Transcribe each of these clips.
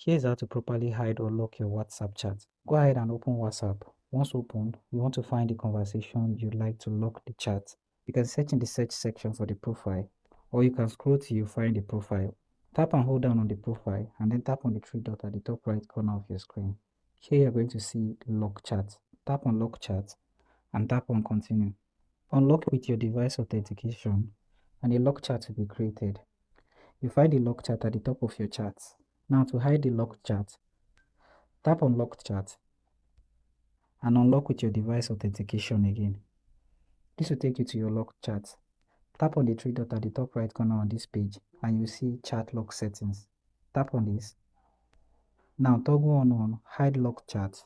Here's how to properly hide or lock your WhatsApp chat. Go ahead and open WhatsApp. Once opened, you want to find the conversation you'd like to lock the chat. You can search in the search section for the profile, or you can scroll till you find the profile. Tap and hold down on the profile, and then tap on the three dots at the top right corner of your screen. Here you're going to see lock chat. Tap on lock chat and tap on continue. Unlock with your device authentication and a lock chat will be created. You find the lock chat at the top of your chat. Now to hide the locked chat, tap on locked chat and unlock with your device authentication again. This will take you to your locked chat. Tap on the three dots at the top right corner on this page and you see chat lock settings. Tap on this. Now toggle on hide locked chat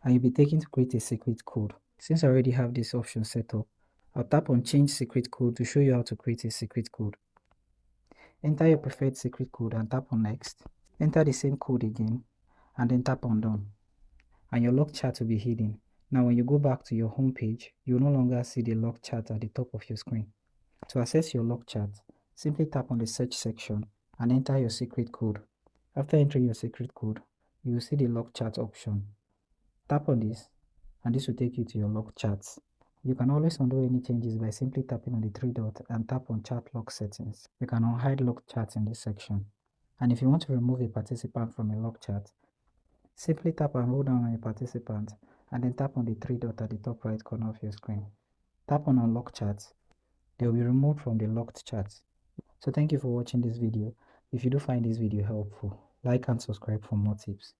and you'll be taken to create a secret code. Since I already have this option set up, I'll tap on change secret code to show you how to create a secret code. Enter your preferred secret code and tap on next. Enter the same code again and then tap on done. And your locked chat will be hidden. Now when you go back to your home page, you will no longer see the locked chat at the top of your screen. To access your locked chat, simply tap on the search section and enter your secret code. After entering your secret code, you will see the locked chat option. Tap on this and this will take you to your locked chats. You can always undo any changes by simply tapping on the three dots and tap on chat lock settings. You can unhide locked chats in this section. And if you want to remove a participant from a locked chat, simply tap and hold down on a participant and then tap on the three dots at the top right corner of your screen. Tap on unlock chat. They will be removed from the locked chat. So thank you for watching this video. If you do find this video helpful, like and subscribe for more tips.